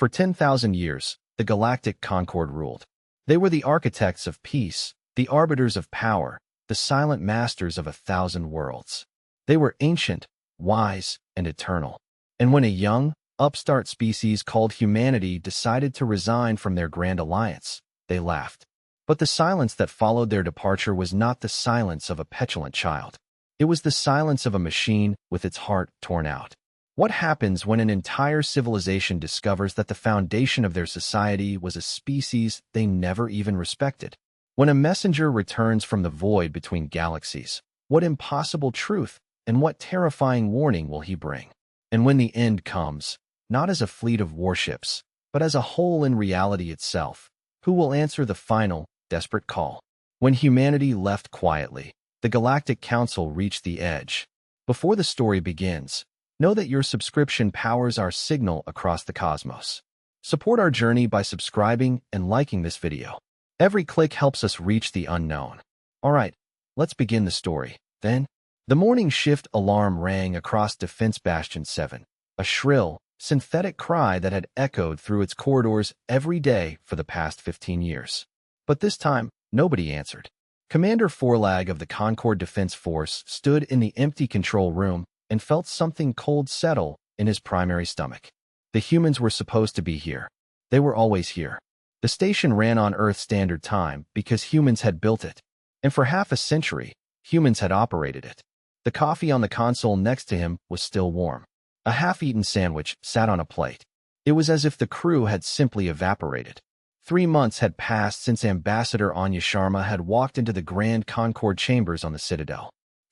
For 10,000 years, the Galactic Concord ruled. They were the architects of peace, the arbiters of power, the silent masters of 1,000 worlds. They were ancient, wise, and eternal. And when a young, upstart species called humanity decided to resign from their grand alliance, they laughed. But the silence that followed their departure was not the silence of a petulant child. It was the silence of a machine with its heart torn out. What happens when an entire civilization discovers that the foundation of their society was a species they never even respected? When a messenger returns from the void between galaxies, what impossible truth and what terrifying warning will he bring? And when the end comes, not as a fleet of warships, but as a whole in reality itself, who will answer the final, desperate call? When humanity left quietly, the Galactic Council reached the edge. Before the story begins, know that your subscription powers our signal across the cosmos. Support our journey by subscribing and liking this video. Every click helps us reach the unknown. Alright, let's begin the story. Then, the morning shift alarm rang across Defense Bastion 7, a shrill, synthetic cry that had echoed through its corridors every day for the past 15 years. But this time, nobody answered. Commander Forlag of the Concord Defense Force stood in the empty control room and felt something cold settle in his primary stomach. The humans were supposed to be here. They were always here. The station ran on Earth Standard Time because humans had built it. And for half a century, humans had operated it. The coffee on the console next to him was still warm. A half-eaten sandwich sat on a plate. It was as if the crew had simply evaporated. 3 months had passed since Ambassador Anya Sharma had walked into the Grand Concord chambers on the Citadel.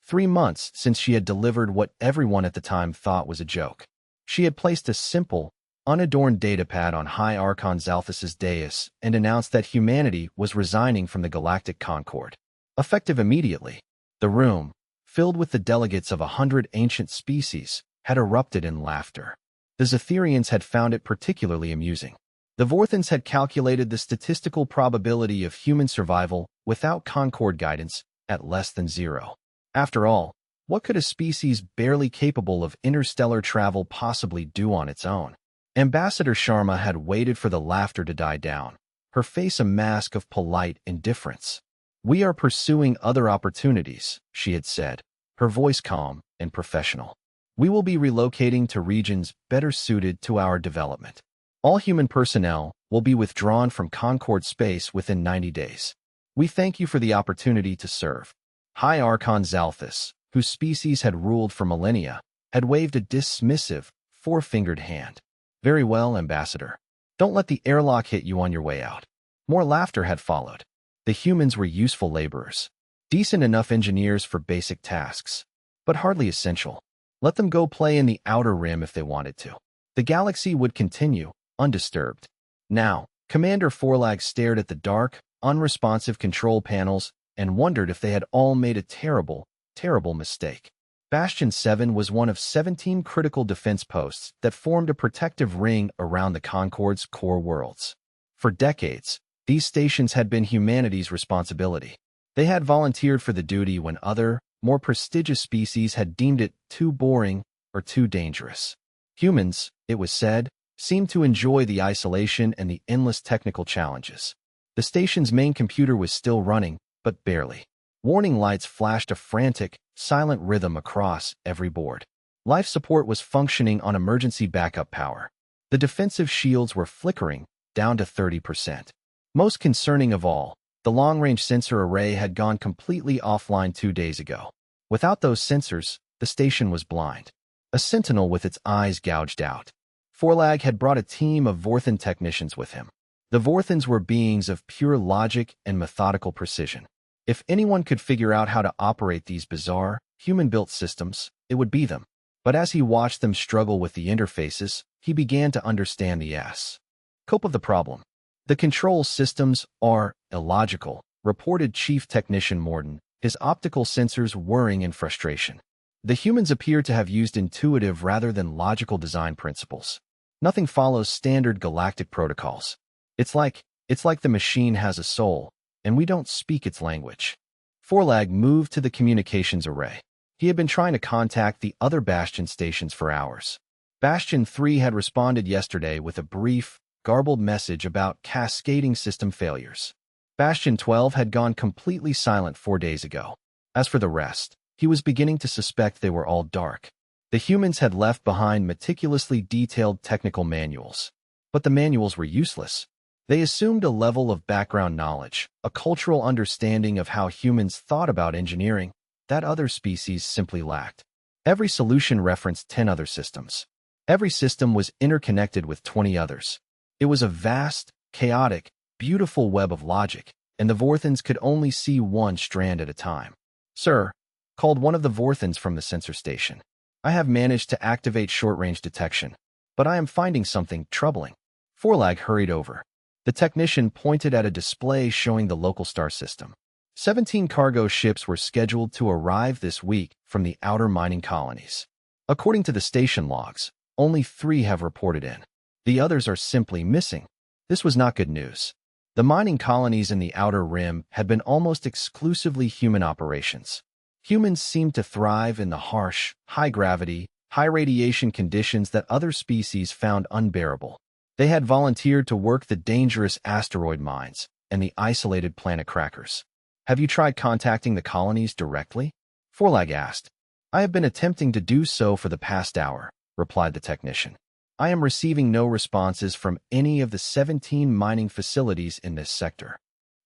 3 months since she had delivered what everyone at the time thought was a joke. She had placed a simple, unadorned datapad on High Archon Zalthus's dais and announced that humanity was resigning from the Galactic Concord. Effective immediately, the room, filled with the delegates of 100 ancient species, had erupted in laughter. The Zetherians had found it particularly amusing. The Vorthans had calculated the statistical probability of human survival without Concord guidance at less than 0. After all, what could a species barely capable of interstellar travel possibly do on its own? Ambassador Sharma had waited for the laughter to die down, her face a mask of polite indifference. "We are pursuing other opportunities," she had said, her voice calm and professional. "We will be relocating to regions better suited to our development. All human personnel will be withdrawn from Concord space within 90 days. We thank you for the opportunity to serve." High Archon Zalthus, whose species had ruled for millennia, had waved a dismissive, four-fingered hand. "Very well, Ambassador. Don't let the airlock hit you on your way out." More laughter had followed. The humans were useful laborers, decent enough engineers for basic tasks, but hardly essential. Let them go play in the outer rim if they wanted to. The galaxy would continue, undisturbed. Now, Commander Forlag stared at the dark, unresponsive control panels and wondered if they had all made a terrible, terrible mistake. Bastion 7 was one of 17 critical defense posts that formed a protective ring around the Concord's core worlds. For decades, these stations had been humanity's responsibility. They had volunteered for the duty when other, more prestigious species had deemed it too boring or too dangerous. Humans, it was said, seemed to enjoy the isolation and the endless technical challenges. The station's main computer was still running, but barely. Warning lights flashed a frantic, silent rhythm across every board. Life support was functioning on emergency backup power. The defensive shields were flickering, down to 30%. Most concerning of all, the long-range sensor array had gone completely offline 2 days ago. Without those sensors, the station was blind. A sentinel with its eyes gouged out. Forlag had brought a team of Vorthan technicians with him. The Vorthans were beings of pure logic and methodical precision. If anyone could figure out how to operate these bizarre, human-built systems, it would be them. But as he watched them struggle with the interfaces, he began to understand the scope of the problem. "The control systems are illogical," reported Chief Technician Morden, his optical sensors whirring in frustration. "The humans appear to have used intuitive rather than logical design principles. Nothing follows standard galactic protocols. It's like the machine has a soul, and we don't speak its language." Forlag moved to the communications array. He had been trying to contact the other Bastion stations for hours. Bastion 3 had responded yesterday with a brief, garbled message about cascading system failures. Bastion 12 had gone completely silent 4 days ago. As for the rest, he was beginning to suspect they were all dark. The humans had left behind meticulously detailed technical manuals. But the manuals were useless. They assumed a level of background knowledge, a cultural understanding of how humans thought about engineering, that other species simply lacked. Every solution referenced 10 other systems. Every system was interconnected with 20 others. It was a vast, chaotic, beautiful web of logic, and the Vorthans could only see one strand at a time. "Sir," called one of the Vorthans from the sensor station. "I have managed to activate short-range detection, but I am finding something troubling." Forlag hurried over. The technician pointed at a display showing the local star system. 17 cargo ships were scheduled to arrive this week from the outer mining colonies. According to the station logs, only 3 have reported in. The others are simply missing. This was not good news. The mining colonies in the outer rim had been almost exclusively human operations. Humans seemed to thrive in the harsh, high-gravity, high-radiation conditions that other species found unbearable. They had volunteered to work the dangerous asteroid mines and the isolated planet crackers. "Have you tried contacting the colonies directly?" Forlag asked. "I have been attempting to do so for the past hour," replied the technician. "I am receiving no responses from any of the 17 mining facilities in this sector."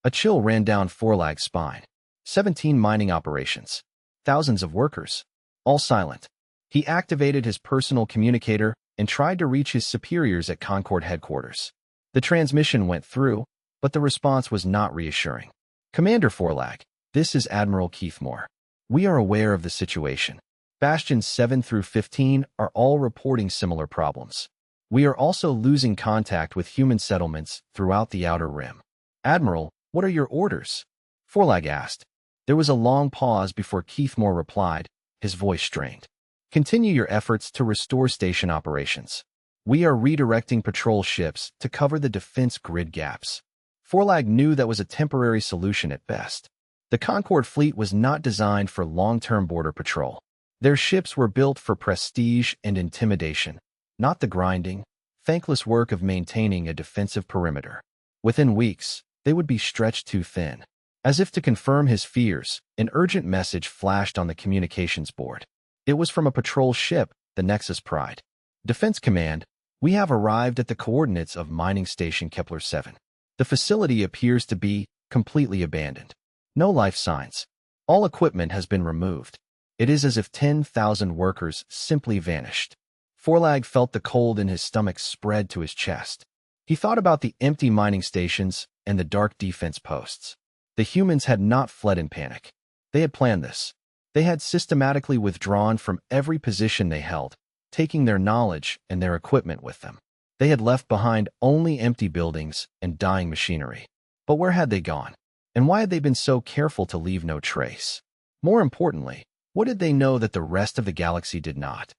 A chill ran down Forlag's spine. 17 mining operations. Thousands of workers. All silent. He activated his personal communicator and tried to reach his superiors at Concord headquarters. The transmission went through, but the response was not reassuring. "Commander Forlag, this is Admiral Keithmore. We are aware of the situation. Bastions 7 through 15 are all reporting similar problems. We are also losing contact with human settlements throughout the outer rim." "Admiral, what are your orders?" Forlag asked. There was a long pause before Keithmore replied, his voice strained. "Continue your efforts to restore station operations. We are redirecting patrol ships to cover the defense grid gaps." Forlag knew that was a temporary solution at best. The Concord fleet was not designed for long-term border patrol. Their ships were built for prestige and intimidation, not the grinding, thankless work of maintaining a defensive perimeter. Within weeks, they would be stretched too thin. As if to confirm his fears, an urgent message flashed on the communications board. It was from a patrol ship, the Nexus Pride. "Defense Command, we have arrived at the coordinates of Mining Station Kepler 7. The facility appears to be completely abandoned. No life signs. All equipment has been removed. It is as if 10,000 workers simply vanished." Forlag felt the cold in his stomach spread to his chest. He thought about the empty mining stations and the dark defense posts. The humans had not fled in panic. They had planned this. They had systematically withdrawn from every position they held, taking their knowledge and their equipment with them. They had left behind only empty buildings and dying machinery. But where had they gone? And why had they been so careful to leave no trace? More importantly, what did they know that the rest of the galaxy did not?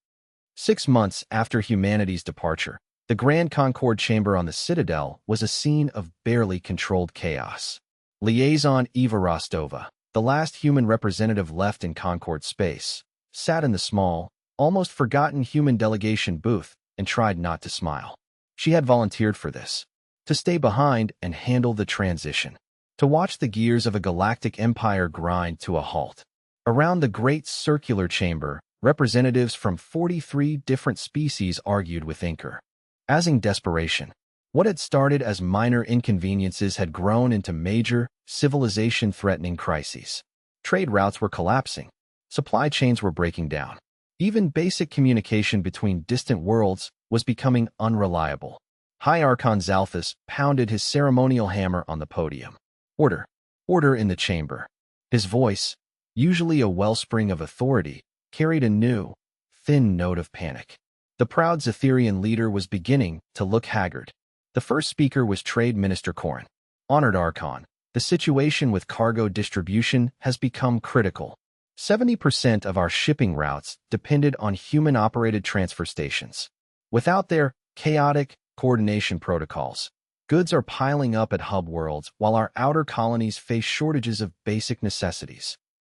6 months after humanity's departure, the Grand Concord Chamber on the Citadel was a scene of barely controlled chaos. Liaison Eva Rostova, the last human representative left in Concord space, sat in the small, almost forgotten human delegation booth and tried not to smile. She had volunteered for this, to stay behind and handle the transition, to watch the gears of a galactic empire grind to a halt. Around the great circular chamber, representatives from 43 different species argued with Inker. As in desperation, what had started as minor inconveniences had grown into major, civilization-threatening crises. Trade routes were collapsing. Supply chains were breaking down. Even basic communication between distant worlds was becoming unreliable. High Archon Zalthus pounded his ceremonial hammer on the podium. "Order. Order in the chamber." His voice, usually a wellspring of authority, carried a new, thin note of panic. The proud Zetherian leader was beginning to look haggard. The first speaker was Trade Minister Corrin. "Honored Archon, the situation with cargo distribution has become critical. 70% of our shipping routes depended on human-operated transfer stations. Without their chaotic coordination protocols, goods are piling up at hub worlds while our outer colonies face shortages of basic necessities."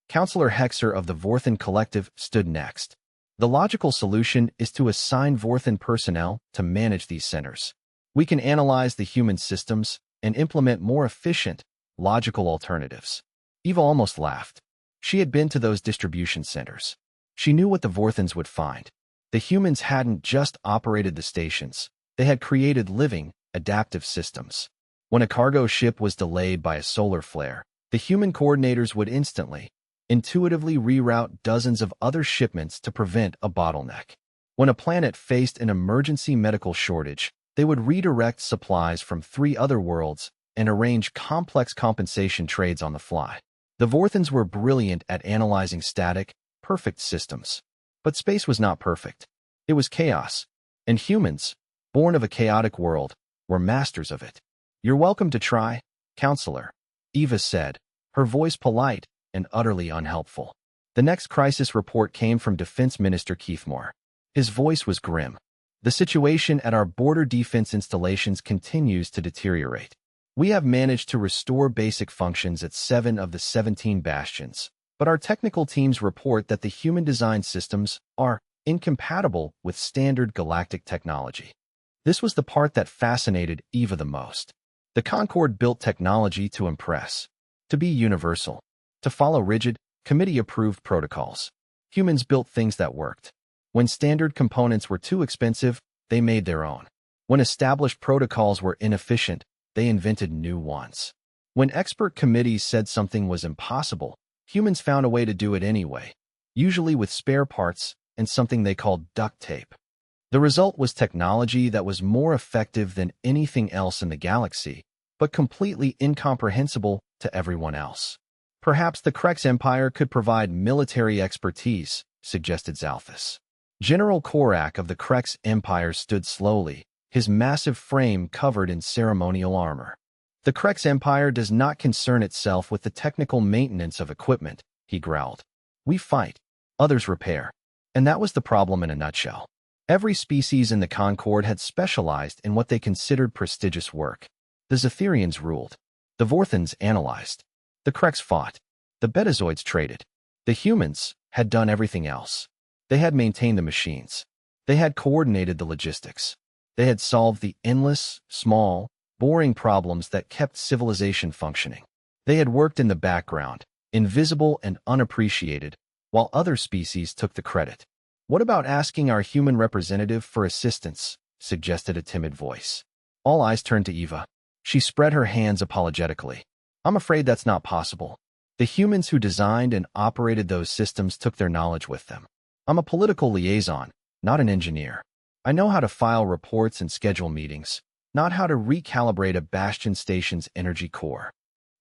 Counselor Hexer of the Vorthan Collective stood next. The logical solution is to assign Vorthan personnel to manage these centers. We can analyze the human systems and implement more efficient, logical alternatives. Eva almost laughed. She had been to those distribution centers. She knew what the Vorthans would find. The humans hadn't just operated the stations. They had created living, adaptive systems. When a cargo ship was delayed by a solar flare, the human coordinators would instantly, intuitively reroute dozens of other shipments to prevent a bottleneck. When a planet faced an emergency medical shortage, they would redirect supplies from 3 other worlds and arrange complex compensation trades on the fly. The Vorthans were brilliant at analyzing static, perfect systems. But space was not perfect. It was chaos. And humans, born of a chaotic world, were masters of it. "You're welcome to try, counselor," Eva said, her voice polite and utterly unhelpful. The next crisis report came from Defense Minister Keithmore. His voice was grim. "The situation at our border defense installations continues to deteriorate. We have managed to restore basic functions at 7 of the 17 bastions, but our technical teams report that the human-designed systems are incompatible with standard galactic technology." This was the part that fascinated Eva the most. The Concorde built technology to impress, to be universal, to follow rigid, committee-approved protocols. Humans built things that worked. When standard components were too expensive, they made their own. When established protocols were inefficient, they invented new ones. When expert committees said something was impossible, humans found a way to do it anyway, usually with spare parts and something they called duct tape. The result was technology that was more effective than anything else in the galaxy, but completely incomprehensible to everyone else. "Perhaps the Krex Empire could provide military expertise," suggested Zalthus. General Korak of the Krex Empire stood slowly, his massive frame covered in ceremonial armor. "The Krex Empire does not concern itself with the technical maintenance of equipment," he growled. "We fight, others repair." And that was the problem in a nutshell. Every species in the Concorde had specialized in what they considered prestigious work. The Zetherians ruled. The Vorthans analyzed. The Krex fought. The Betazoids traded. The humans had done everything else. They had maintained the machines. They had coordinated the logistics. They had solved the endless, small, boring problems that kept civilization functioning. They had worked in the background, invisible and unappreciated, while other species took the credit. "What about asking our human representative for assistance?" suggested a timid voice. All eyes turned to Eva. She spread her hands apologetically. "I'm afraid that's not possible. The humans who designed and operated those systems took their knowledge with them. I'm a political liaison, not an engineer. I know how to file reports and schedule meetings, not how to recalibrate a bastion station's energy core."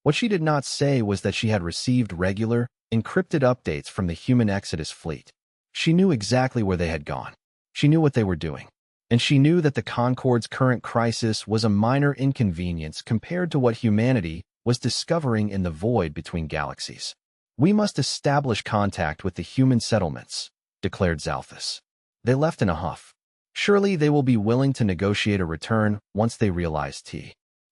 What she did not say was that she had received regular, encrypted updates from the human Exodus fleet. She knew exactly where they had gone. She knew what they were doing. And she knew that the Concorde's current crisis was a minor inconvenience compared to what humanity was discovering in the void between galaxies. "We must establish contact with the human settlements," declared Zalthus. They left in a huff. Surely they will be willing to negotiate a return once they realize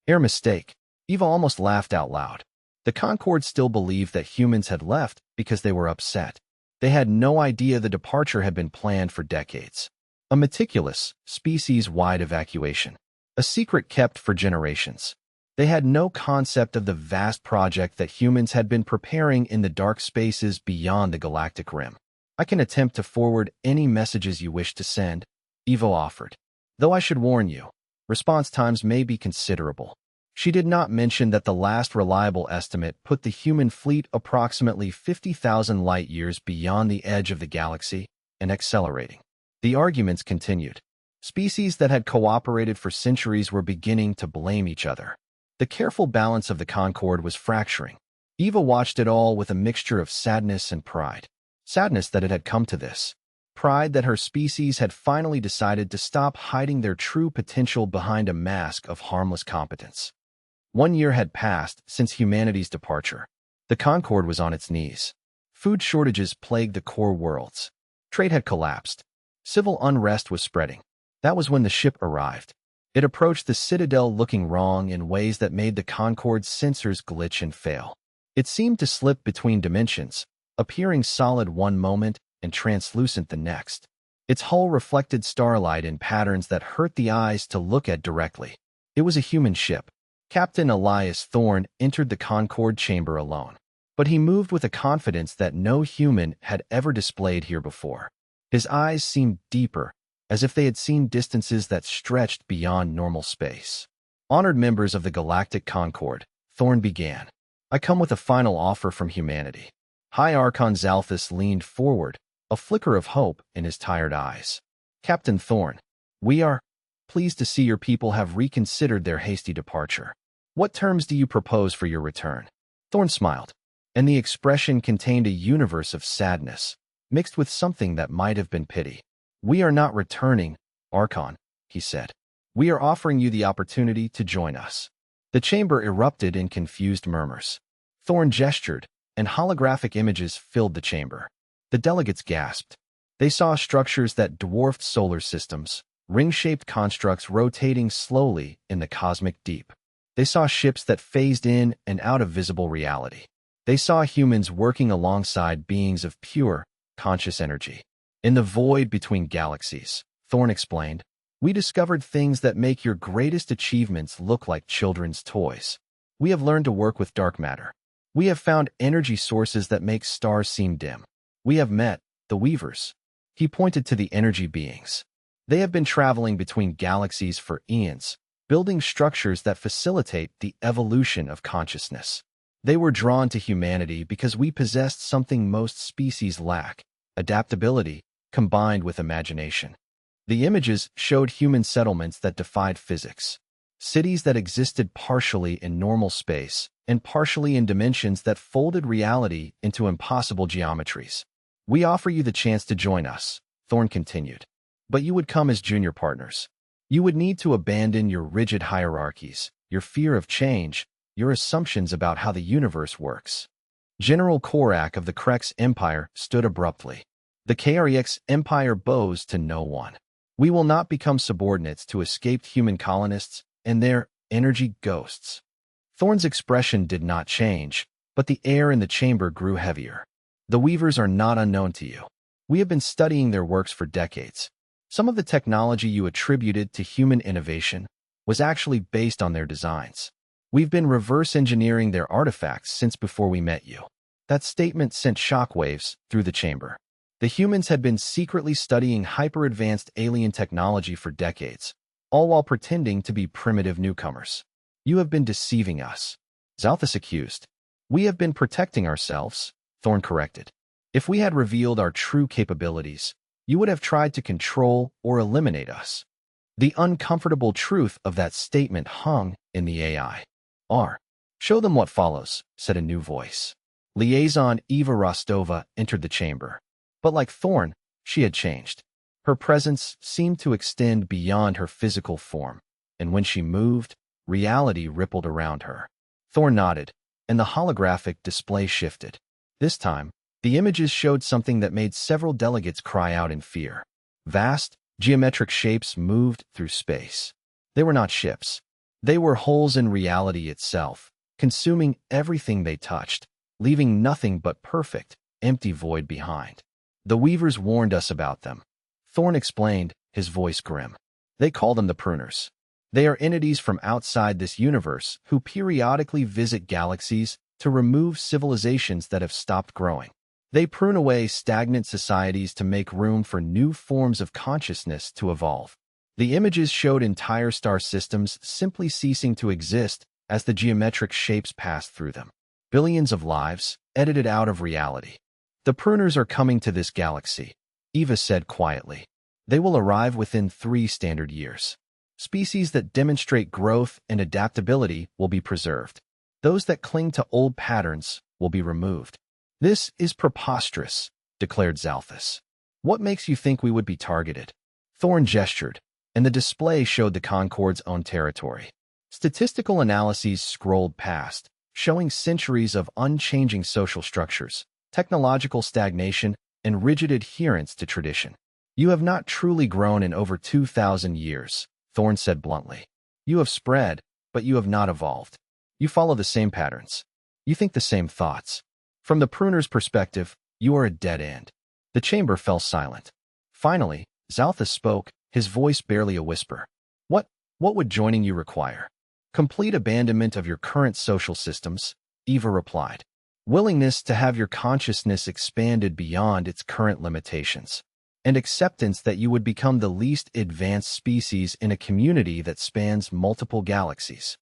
Air mistake. Eva almost laughed out loud. The Concorde still believed that humans had left because they were upset. They had no idea the departure had been planned for decades. A meticulous, species-wide evacuation. A secret kept for generations. They had no concept of the vast project that humans had been preparing in the dark spaces beyond the galactic rim. "I can attempt to forward any messages you wish to send," Eva offered. "Though I should warn you, response times may be considerable." She did not mention that the last reliable estimate put the human fleet approximately 50,000 light-years beyond the edge of the galaxy and accelerating. The arguments continued. Species that had cooperated for centuries were beginning to blame each other. The careful balance of the Concorde was fracturing. Eva watched it all with a mixture of sadness and pride. Sadness that it had come to this. Pride that her species had finally decided to stop hiding their true potential behind a mask of harmless competence. 1 year had passed since humanity's departure. The Concorde was on its knees. Food shortages plagued the core worlds. Trade had collapsed. Civil unrest was spreading. That was when the ship arrived. It approached the Citadel looking wrong in ways that made the Concorde's sensors glitch and fail. It seemed to slip between dimensions, appearing solid one moment and translucent the next. Its hull reflected starlight in patterns that hurt the eyes to look at directly. It was a human ship. Captain Elias Thorne entered the Concorde chamber alone, but he moved with a confidence that no human had ever displayed here before. His eyes seemed deeper, as if they had seen distances that stretched beyond normal space. Honored members of the Galactic Concorde, Thorne began. I come with a final offer from humanity. High Archon Zalthus leaned forward, a flicker of hope in his tired eyes. Captain Thorne, we are pleased to see your people have reconsidered their hasty departure. What terms do you propose for your return? Thorne smiled, and the expression contained a universe of sadness, mixed with something that might have been pity. We are not returning, Archon, he said. We are offering you the opportunity to join us. The chamber erupted in confused murmurs. Thorne gestured, and holographic images filled the chamber. The delegates gasped. They saw structures that dwarfed solar systems, ring-shaped constructs rotating slowly in the cosmic deep. They saw ships that phased in and out of visible reality. They saw humans working alongside beings of pure, conscious energy. In the void between galaxies, Thorne explained, we discovered things that make your greatest achievements look like children's toys. We have learned to work with dark matter. We have found energy sources that make stars seem dim. We have met the Weavers. He pointed to the energy beings. They have been traveling between galaxies for eons, building structures that facilitate the evolution of consciousness. They were drawn to humanity because we possessed something most species lack: adaptability combined with imagination. The images showed human settlements that defied physics, cities that existed partially in normal space and partially in dimensions that folded reality into impossible geometries. We offer you the chance to join us, Thorne continued, but you would come as junior partners. You would need to abandon your rigid hierarchies, your fear of change, your assumptions about how the universe works. General Korak of the Krex Empire stood abruptly. The KREX Empire bows to no one. We will not become subordinates to escaped human colonists and their energy ghosts. Thorne's expression did not change, but the air in the chamber grew heavier. The Weavers are not unknown to you. We have been studying their works for decades. Some of the technology you attributed to human innovation was actually based on their designs. We've been reverse engineering their artifacts since before we met you. That statement sent shockwaves through the chamber. The humans had been secretly studying hyper-advanced alien technology for decades, all while pretending to be primitive newcomers. You have been deceiving us, Zalthus accused. We have been protecting ourselves, Thorne corrected. If we had revealed our true capabilities, you would have tried to control or eliminate us. The uncomfortable truth of that statement hung in the AI. Show them what follows, said a new voice. Liaison Eva Rostova entered the chamber. But like Thorne, she had changed. Her presence seemed to extend beyond her physical form, and when she moved, reality rippled around her. Thorne nodded, and the holographic display shifted. This time, the images showed something that made several delegates cry out in fear. Vast, geometric shapes moved through space. They were not ships. They were holes in reality itself, consuming everything they touched, leaving nothing but perfect, empty void behind. The Weavers warned us about them. Thorne explained, his voice grim. They call them the Pruners. They are entities from outside this universe who periodically visit galaxies to remove civilizations that have stopped growing. They prune away stagnant societies to make room for new forms of consciousness to evolve. The images showed entire star systems simply ceasing to exist as the geometric shapes passed through them. Billions of lives edited out of reality. The Pruners are coming to this galaxy, Eva said quietly. They will arrive within 3 standard years. Species that demonstrate growth and adaptability will be preserved. Those that cling to old patterns will be removed. This is preposterous, declared Zalthus. What makes you think we would be targeted? Thorne gestured, and the display showed the Concorde's own territory. Statistical analyses scrolled past, showing centuries of unchanging social structures, technological stagnation, and rigid adherence to tradition. You have not truly grown in over 2,000 years, Thorne said bluntly. You have spread, but you have not evolved. You follow the same patterns. You think the same thoughts. From the Pruner's perspective, you are a dead end. The chamber fell silent. Finally, Zalthus spoke, his voice barely a whisper. What would joining you require? Complete abandonment of your current social systems, Eva replied. Willingness to have your consciousness expanded beyond its current limitations, and acceptance that you would become the least advanced species in a community that spans multiple galaxies.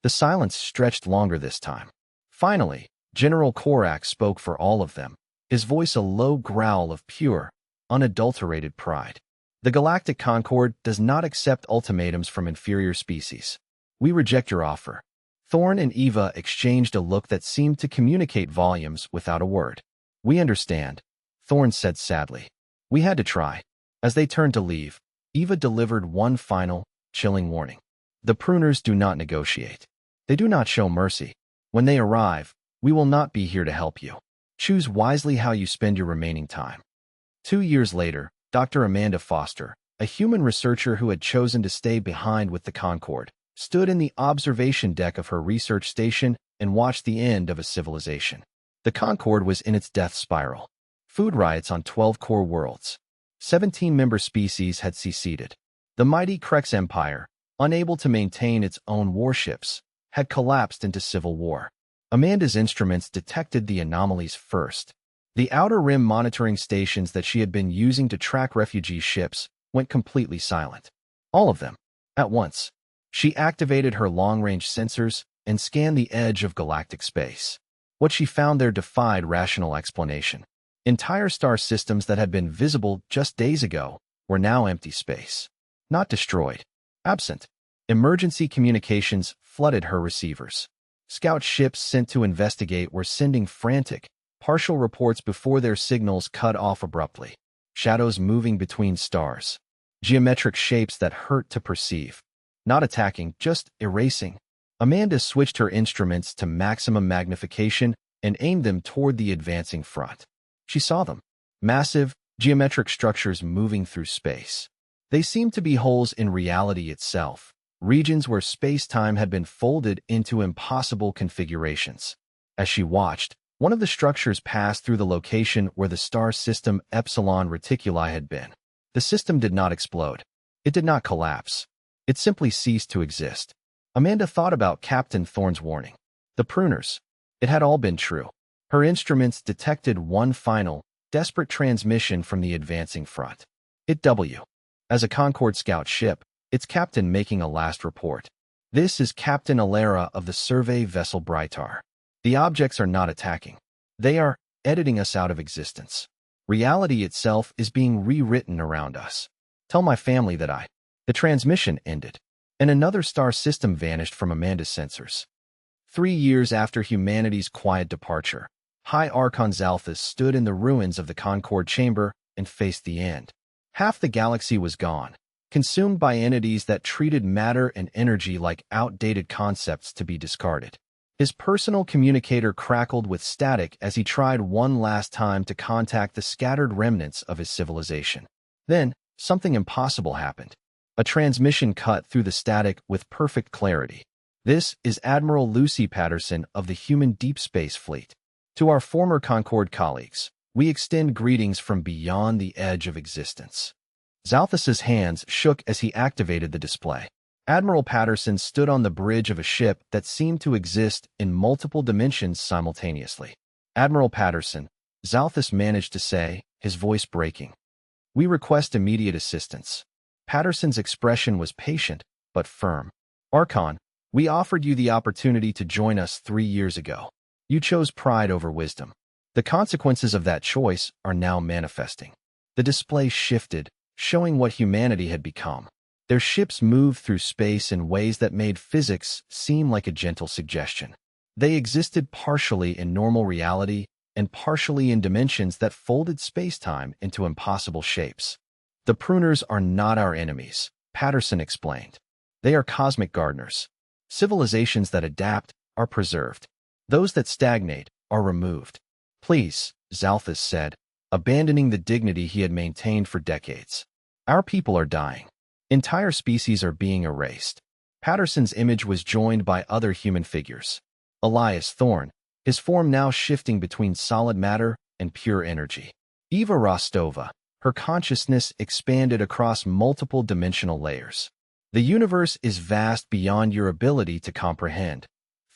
The silence stretched longer this time. Finally, General Korak spoke for all of them, his voice a low growl of pure, unadulterated pride. The Galactic Concord does not accept ultimatums from inferior species. We reject your offer. Thorn and Eva exchanged a look that seemed to communicate volumes without a word. We understand, Thorn said sadly. We had to try. As they turned to leave, Eva delivered one final, chilling warning. The pruners do not negotiate. They do not show mercy. When they arrive, we will not be here to help you. Choose wisely how you spend your remaining time. 2 years later, Dr. Amanda Foster, a human researcher who had chosen to stay behind with the Concord, stood in the observation deck of her research station and watched the end of a civilization. The Concord was in its death spiral. Food riots on 12 core worlds. 17 member species had seceded. The mighty Krex Empire, unable to maintain its own warships, had collapsed into civil war. Amanda's instruments detected the anomalies first. The Outer Rim monitoring stations that she had been using to track refugee ships went completely silent. All of them. At once. She activated her long-range sensors and scanned the edge of galactic space. What she found there defied rational explanation. Entire star systems that had been visible just days ago were now empty space. Not destroyed. Absent. Emergency communications flooded her receivers. Scout ships sent to investigate were sending frantic, partial reports before their signals cut off abruptly. Shadows moving between stars. Geometric shapes that hurt to perceive. Not attacking, just erasing. Amanda switched her instruments to maximum magnification and aimed them toward the advancing front. She saw them. Massive, geometric structures moving through space. They seemed to be holes in reality itself, regions where space-time had been folded into impossible configurations. As she watched, one of the structures passed through the location where the star system Epsilon Reticuli had been. The system did not explode. It did not collapse. It simply ceased to exist. Amanda thought about Captain Thorn's warning. The pruners. It had all been true. Her instruments detected one final, desperate transmission from the advancing front. It W. As a Concord scout ship, its captain making a last report. This is Captain Alara of the survey vessel Brightar. The objects are not attacking. They are editing us out of existence. Reality itself is being rewritten around us. Tell my family that The transmission ended, and another star system vanished from Amanda's sensors. 3 years after humanity's quiet departure, High Archon Zalthus stood in the ruins of the Concord chamber and faced the end. Half the galaxy was gone, consumed by entities that treated matter and energy like outdated concepts to be discarded. His personal communicator crackled with static as he tried one last time to contact the scattered remnants of his civilization. Then, something impossible happened. A transmission cut through the static with perfect clarity. This is Admiral Lucy Patterson of the Human Deep Space Fleet. To our former Concord colleagues, we extend greetings from beyond the edge of existence. Zalthus's hands shook as he activated the display. Admiral Patterson stood on the bridge of a ship that seemed to exist in multiple dimensions simultaneously. Admiral Patterson, Zalthus managed to say, his voice breaking. We request immediate assistance. Patterson's expression was patient, but firm. Archon, we offered you the opportunity to join us 3 years ago. You chose pride over wisdom. The consequences of that choice are now manifesting. The display shifted, showing what humanity had become. Their ships moved through space in ways that made physics seem like a gentle suggestion. They existed partially in normal reality and partially in dimensions that folded space-time into impossible shapes. The pruners are not our enemies, Patterson explained. They are cosmic gardeners. Civilizations that adapt are preserved. Those that stagnate are removed. Please, Zalthus said, abandoning the dignity he had maintained for decades. Our people are dying. Entire species are being erased. Patterson's image was joined by other human figures. Elias Thorne, his form now shifting between solid matter and pure energy. Eva Rostova, her consciousness expanded across multiple dimensional layers. The universe is vast beyond your ability to comprehend,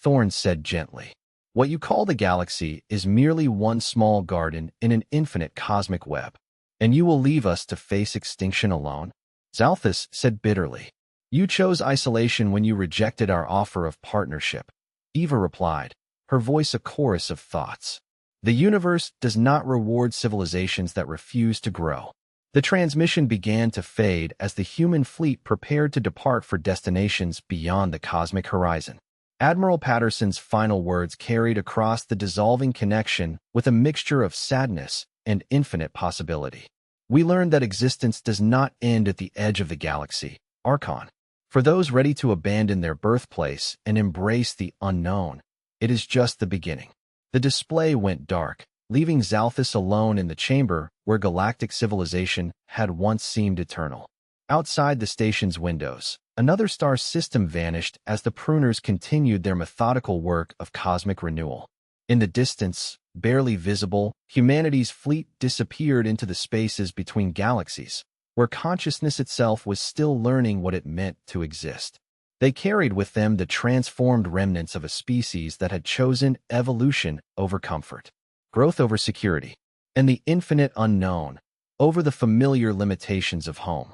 Thorne said gently. What you call the galaxy is merely one small garden in an infinite cosmic web. And you will leave us to face extinction alone? Zalthus said bitterly. You chose isolation when you rejected our offer of partnership. Eva replied, her voice a chorus of thoughts. The universe does not reward civilizations that refuse to grow. The transmission began to fade as the human fleet prepared to depart for destinations beyond the cosmic horizon. Admiral Patterson's final words carried across the dissolving connection with a mixture of sadness and infinite possibility. We learned that existence does not end at the edge of the galaxy, Archon. For those ready to abandon their birthplace and embrace the unknown, it is just the beginning. The display went dark, leaving Zalthus alone in the chamber where galactic civilization had once seemed eternal. Outside the station's windows, another star system vanished as the pruners continued their methodical work of cosmic renewal. In the distance, barely visible, humanity's fleet disappeared into the spaces between galaxies, where consciousness itself was still learning what it meant to exist. They carried with them the transformed remnants of a species that had chosen evolution over comfort, growth over security, and the infinite unknown over the familiar limitations of home.